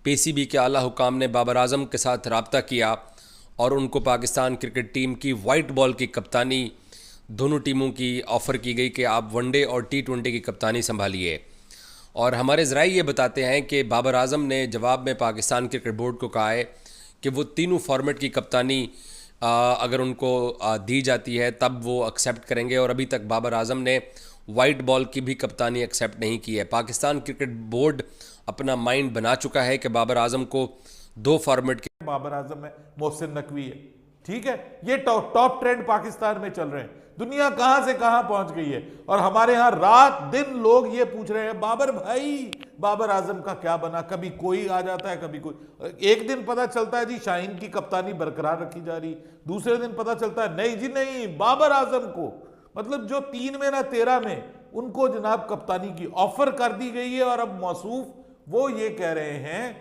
PCB के आला हुकाम ने बाबर आजम के साथ रब्ता किया और उनको पाकिस्तान क्रिकेट टीम की वाइट बॉल की कप्तानी दोनों टीमों की ऑफ़र की गई कि आप वनडे और टी20 की कप्तानी संभालिए। और हमारे ज़राए ये बताते हैं कि बाबर आजम ने जवाब में पाकिस्तान क्रिकेट बोर्ड को कहा है कि वो तीनों फॉर्मेट की कप्तानी अगर उनको दी जाती है तब वो एक्सेप्ट करेंगे, और अभी तक बाबर आजम ने वाइट बॉल की भी कप्तानी एक्सेप्ट नहीं की है। पाकिस्तान क्रिकेट बोर्ड अपना माइंड बना चुका है कि बाबर आजम को दो फॉर्मेट के बाबर आजम है, मोहसिन नकवी है, ठीक है, ये टॉप ट्रेंड पाकिस्तान में चल रहे हैं। दुनिया कहां से कहां पहुंच गई है और हमारे यहां रात दिन लोग ये पूछ रहे हैं बाबर भाई बाबर आजम का क्या बना। कभी कोई आ जाता है, कभी कोई। एक दिन पता चलता है जी शाहीन की कप्तानी बरकरार रखी जा रही, दूसरे दिन पता चलता है नहीं जी नहीं, बाबर आजम को, मतलब जो 3 में ना 13 में उनको जनाब कप्तानी की ऑफर कर दी गई है। और अब मौसूफ वो ये कह रहे हैं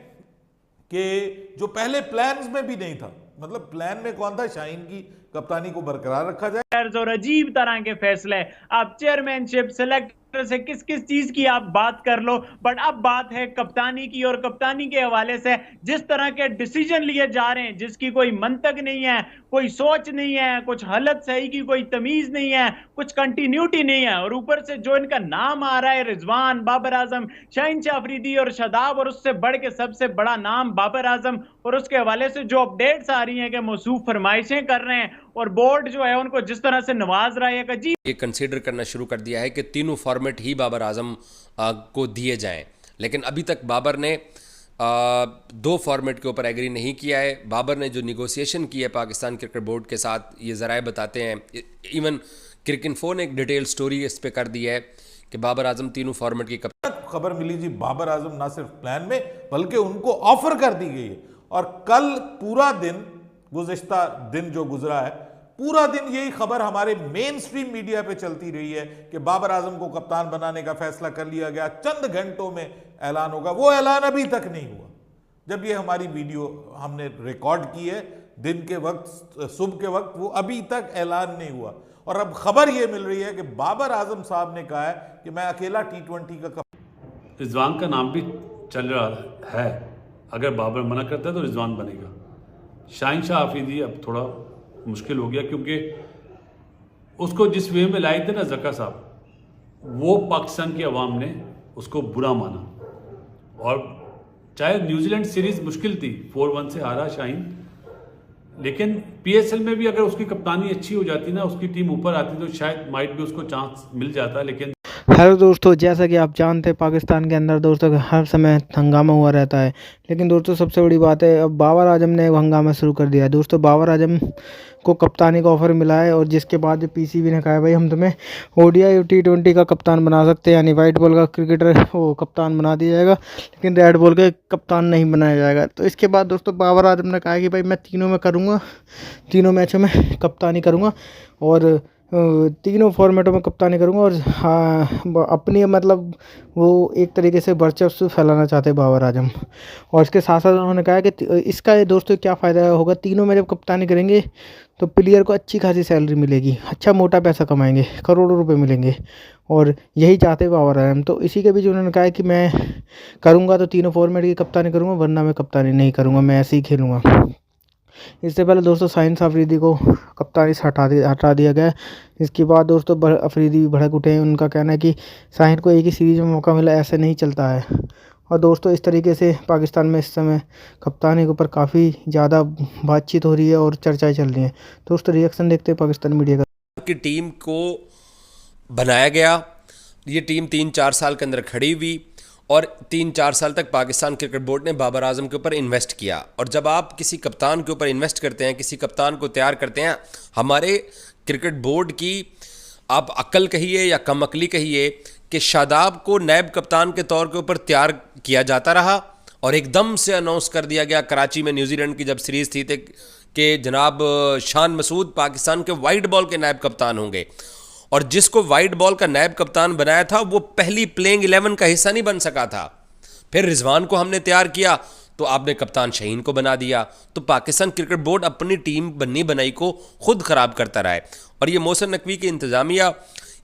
कि जो पहले प्लान्स में भी नहीं था, मतलब प्लान में कौन था, शाहीन की कप्तानी को बरकरार रखा जाए। और अजीब तरह के फैसले, आप चेयरमैनशिप सेलेक्टर से किस किस चीज की आप बात कर लो, बट अब बात है कप्तानी की। और कप्तानी के हवाले से जिस तरह के डिसीजन लिए जा रहे हैं जिसकी कोई मंतक नहीं है, कोई सोच नहीं है, कुछ हालत सही की कोई तमीज नहीं है, कुछ कंटिन्यूटी नहीं है, और ऊपर से जो इनका नाम आ रहा है रिजवान, बाबर आजम, शाहीन शाह अफरीदी और शादाब, और उससे बढ़ के सबसे बड़ा नाम बाबर आजम, और उसके हवाले से जो अपडेट्स आ रही हैं कि मौसूफ फरमाइशें कर रहे हैं और बोर्ड जो है उनको जिस तरह से नवाज रहा है। अजीब ये कंसीडर करना शुरू कर दिया है कि तीनों फॉर्मेट ही बाबर आजम को दिए जाएं, लेकिन अभी तक बाबर ने दो फॉर्मेट के ऊपर एग्री नहीं किया है। बाबर ने जो निगोशिएशन की है पाकिस्तान क्रिकेट बोर्ड के साथ, ये ज़राए बताते हैं, इवन क्रिकेट ने एक डिटेल स्टोरी इस पे कर दी है कि बाबर आजम तीनों फॉर्मेट की खबर मिली जी बाबर आजम ना सिर्फ प्लान में बल्कि उनको ऑफर कर दी गई है। और कल पूरा दिन, गुज़िश्ता दिन जो गुजरा है, पूरा दिन यही खबर हमारे मेन स्ट्रीम मीडिया पे चलती रही है कि बाबर आजम को कप्तान बनाने का फैसला कर लिया गया, चंद घंटों में ऐलान होगा। वो ऐलान अभी तक नहीं हुआ। जब ये हमारी वीडियो हमने रिकॉर्ड की है दिन के वक्त, सुबह के वक्त, वो अभी तक ऐलान नहीं हुआ। और अब खबर ये मिल रही है कि बाबर आजम साहब ने कहा है कि मैं अकेला टी20 का रिजवान का नाम भी चल रहा है, अगर बाबर मना करता है तो रिजवान बनेगा। शाहीन शाह अफरीदी अब थोड़ा मुश्किल हो गया, क्योंकि उसको जिस वे में लाए थे ना ज़का साहब, वो पाकिस्तान की आवाम ने उसको बुरा माना। और चाहे न्यूजीलैंड सीरीज़ मुश्किल थी, 4-1 से हारा शाहीन, लेकिन पीएसएल में भी अगर उसकी कप्तानी अच्छी हो जाती ना, उसकी टीम ऊपर आती तो शायद माइट भी उसको चांस मिल जाता। लेकिन हेलो दोस्तों, जैसा कि आप जानते हैं पाकिस्तान के अंदर दोस्तों हर समय हंगामा हुआ रहता है, लेकिन दोस्तों सबसे बड़ी बात है अब बाबर आजम ने हंगामा शुरू कर दिया है। दोस्तों बाबर आजम को कप्तानी का ऑफर मिला है, और जिसके बाद पीसीबी ने कहा है भाई हम तुम्हें ओडीआई और टी20 का कप्तान बना सकते हैं, यानी वाइट बॉल का क्रिकेटर वो कप्तान बना दिया जाएगा, लेकिन रेड बॉल का कप्तान नहीं बनाया जाएगा। तो इसके बाद दोस्तों बाबर आजम ने कहा कि भाई मैं तीनों में करूँगा, तीनों मैचों में कप्तानी करूँगा और तीनों फॉर्मेटों में कप्तानी करूंगा। और हाँ, अपनी मतलब वो एक तरीके से वर्चस्व फैलाना चाहते हैं बाबर आजम। और इसके साथ साथ उन्होंने कहा कि इसका दोस्तों क्या फ़ायदा होगा, तीनों में जब कप्तानी करेंगे तो प्लेयर को अच्छी खासी सैलरी मिलेगी, अच्छा मोटा पैसा कमाएंगे, करोड़ों रुपए मिलेंगे, और यही चाहते हैं बाबर आजम। तो इसी के बीच उन्होंने कहा है कि मैं करूँगा तो तीनों फॉर्मेट की कप्तानी करूँगा, वरना मैं कप्तानी नहीं करूँगा, मैं ऐसे ही खेलूँगा। इससे पहले दोस्तों शाहीन शाह अफरीदी को कप्तानी से हटा दिया गया। इसके बाद दोस्तों अफरीदी भी भड़क उठे हैं। उनका कहना है कि शाहीन को एक ही सीरीज में मौका मिला, ऐसे नहीं चलता है। और दोस्तों इस तरीके से पाकिस्तान में इस समय कप्तानी के ऊपर काफ़ी ज़्यादा बातचीत हो रही है और चर्चाएं चल रही हैं। दोस्तों रिएक्शन देखते हैं पाकिस्तान मीडिया का। की टीम को बनाया गया, ये टीम 3-4 साल के अंदर खड़ी हुई, और 3-4 साल तक पाकिस्तान क्रिकेट बोर्ड ने बाबर आजम के ऊपर इन्वेस्ट किया। और जब आप किसी कप्तान के ऊपर इन्वेस्ट करते हैं, किसी कप्तान को तैयार करते हैं, हमारे क्रिकेट बोर्ड की आप अक्ल कहिए या कम अकली कहिए कि शादाब को नायब कप्तान के तौर के ऊपर तैयार किया जाता रहा, और एकदम से अनाउंस कर दिया गया कराची में न्यूजीलैंड की जब सीरीज़ थी कि जनाब शान मसूद पाकिस्तान के वाइट बॉल के नायब कप्तान होंगे। और जिसको वाइट बॉल का नायब कप्तान बनाया था वो पहली प्लेइंग 11 का हिस्सा नहीं बन सका था। फिर रिजवान को हमने तैयार किया तो आपने कप्तान शाहीन को बना दिया। तो पाकिस्तान क्रिकेट बोर्ड अपनी टीम बननी बनाई को खुद ख़राब करता रहा है। और ये मोहसिन नकवी की इंतज़ामिया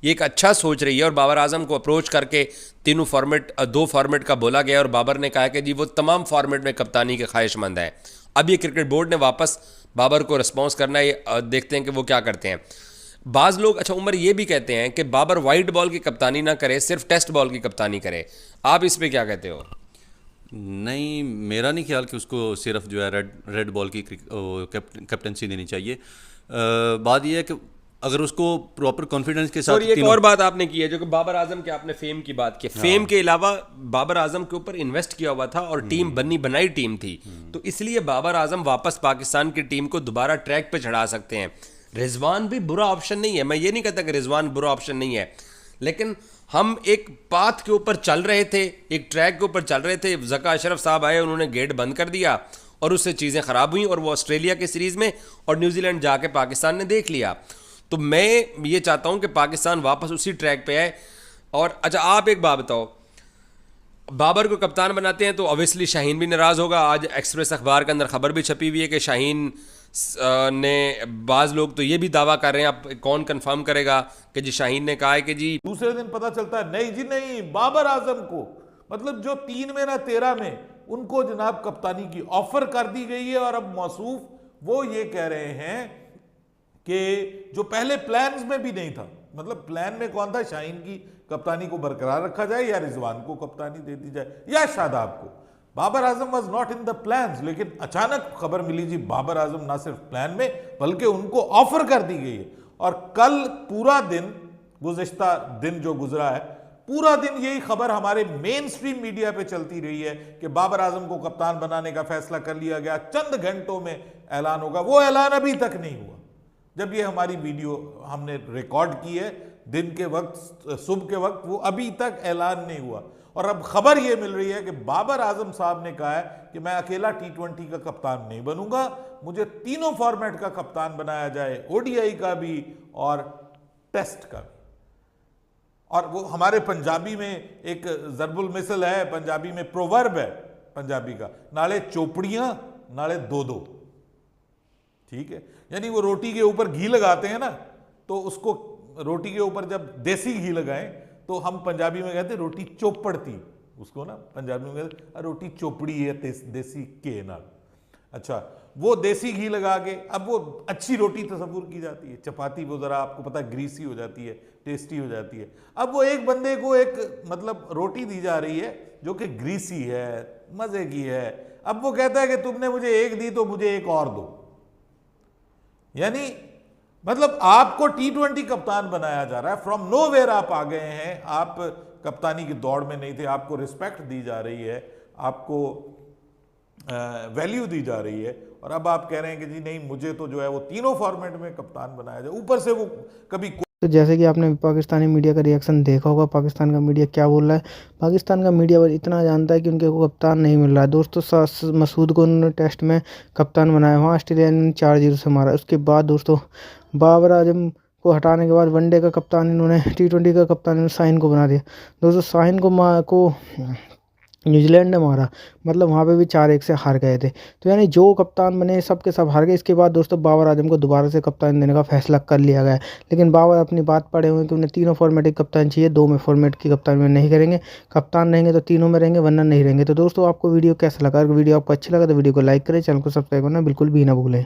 ये एक अच्छा सोच रही है और बाबर आजम को अप्रोच करके तीनों फॉर्मेट 2 फॉर्मेट का बोला गया और बाबर ने कहा कि जी वो तमाम फॉर्मेट में कप्तानी के ख्वाहिशमंद हैं। अब ये क्रिकेट बोर्ड ने वापस बाबर को रिस्पॉन्स करना है, ये देखते हैं कि वो क्या करते हैं। बाज़ लोग, अच्छा उमर, ये भी कहते हैं कि बाबर वाइट बॉल की कप्तानी ना करे, सिर्फ टेस्ट बॉल की कप्तानी करे। आप इस पर क्या कहते हो? नहीं, मेरा नहीं ख्याल कि उसको सिर्फ जो है रेड बॉल की कैप्टनसी देनी चाहिए। बात यह है कि अगर उसको प्रॉपर कॉन्फिडेंस के साथ और एक और बात आपने की है जो कि बाबर आजम के आपने फेम की बात की, फेम के अलावा बाबर आजम के ऊपर इन्वेस्ट किया हुआ था और टीम बनाई टीम थी, तो इसलिए बाबर आजम वापस पाकिस्तान की टीम को दोबारा ट्रैक पे चढ़ा सकते हैं। रिजवान भी बुरा ऑप्शन नहीं है, मैं ये नहीं कहता कि रिजवान बुरा ऑप्शन नहीं है, लेकिन हम एक पाथ के ऊपर चल रहे थे, एक ट्रैक के ऊपर चल रहे थे। ज़का अशरफ साहब आए, उन्होंने गेट बंद कर दिया और उससे चीज़ें ख़राब हुई और वो ऑस्ट्रेलिया के सीरीज़ में और न्यूजीलैंड जाके पाकिस्तान ने देख लिया। तो मैं ये चाहता हूँ कि पाकिस्तान वापस उसी ट्रैक पे आए। और अच्छा आप एक बात बताओ, बाबर को कप्तान बनाते हैं तो ऑब्वियसली शाहीन भी नाराज़ होगा। आज एक्सप्रेस अखबार के अंदर खबर भी छपी हुई है कि शाहीन ने, बाज़ लोग तो ये भी दावा कर रहे हैं, अब कौन कंफर्म करेगा कि जी शाहीन ने कहा है कि जी दूसरे दिन पता चलता है नहीं जी नहीं, बाबर आजम को, मतलब जो 3 में ना 13 में उनको जनाब कप्तानी की ऑफर कर दी गई है। और अब मौसूफ वो ये कह रहे हैं कि जो पहले प्लान्स में भी नहीं था, मतलब प्लान में कौन था, शाहीन की कप्तानी को बरकरार रखा जाए या रिजवान को कप्तानी दे दी जाए या शादाब को। Babar Azam was not in the plans, लेकिन अचानक खबर मिली जी बाबर आजम ना सिर्फ प्लान में बल्कि उनको ऑफर कर दी गई है। और कल पूरा दिन, गुज़िश्ता दिन जो गुजरा है, पूरा दिन यही खबर हमारे मेन स्ट्रीम मीडिया पे चलती रही है कि बाबर आजम को कप्तान बनाने का फैसला कर लिया गया, चंद घंटों में ऐलान होगा। वो ऐलान अभी तक नहीं हुआ। जब ये हमारी वीडियो हमने रिकॉर्ड की है दिन के वक्त, सुबह के वक्त, वो अभी तक ऐलान नहीं हुआ। और अब खबर ये मिल रही है कि बाबर आजम साहब ने कहा है कि मैं अकेला T20 का कप्तान नहीं बनूंगा, मुझे तीनों फॉर्मेट का कप्तान बनाया जाए, ODI का भी और टेस्ट का भी। और वो हमारे पंजाबी में एक ज़रबुल मिसल है, पंजाबी में प्रोवर्ब है पंजाबी का, नाले चोपड़ियां नाले दो। ठीक है, यानी वो रोटी के ऊपर घी लगाते हैं ना, तो उसको रोटी के ऊपर जब देसी घी लगाएं तो हम पंजाबी में कहते हैं रोटी चोपड़ती, उसको ना पंजाबी में कहते रोटी चोपड़ी है देसी के नाल। अच्छा, वो देसी घी लगा के अब वो अच्छी रोटी तस्वुर की जाती है। चपाती वो ज़रा आपको पता है ग्रीसी हो जाती है, टेस्टी हो जाती है। अब वो एक बंदे को एक मतलब रोटी दी जा रही है जो कि ग्रीसी है, मज़े की है। अब वो कहता है कि तुमने मुझे एक दी तो मुझे एक और दो। यानी मतलब आपको T20 कप्तान बनाया जा रहा है, फ्रॉम नोवेयर आप आ गए हैं, आप कप्तानी की दौड़ में नहीं थे, आपको रिस्पेक्ट दी जा रही है, आपको वैल्यू दी जा रही है, और अब आप कह रहे हैं कि जी नहीं मुझे तो जो है वो तीनों फॉर्मेट में कप्तान बनाया जाए। ऊपर से वो कभी तो जैसे कि आपने पाकिस्तानी मीडिया का रिएक्शन देखा होगा, पाकिस्तान का मीडिया क्या बोल रहा है। पाकिस्तान का मीडिया बस इतना जानता है कि उनके को कप्तान नहीं मिल रहा है। दोस्तों मसूद को उन्होंने टेस्ट में कप्तान बनाया, वहाँ ऑस्ट्रेलिया ने 4-0 से मारा। उसके बाद दोस्तों बाबर आजम को हटाने के बाद वनडे का कप्तान इन्होंने, T20 का कप्तान इन्होंने शाहीन को बना दिया। दोस्तों शाहीन को न्यूजीलैंड ने मारा, मतलब वहाँ पे भी 4-1 से हार गए थे। तो यानी जो कप्तान बने सब के सब हार गए। इसके बाद दोस्तों बाबर आजम को दोबारा से कप्तान देने का फैसला कर लिया गया, लेकिन बाबर अपनी बात पड़े हुए हैं कि उन्हें तीनों फॉर्मेट की कप्तान चाहिए, 2 में फॉर्मेट की कप्तान में नहीं करेंगे। कप्तान रहेंगे तो तीनों में रहेंगे, वरना नहीं रहेंगे। तो दोस्तों आपको वीडियो कैसा लगा? अगर वीडियो आपको अच्छा लगा तो वीडियो को लाइक करें, चैनल को सब्सक्राइब करना बिल्कुल भी ना भूलें।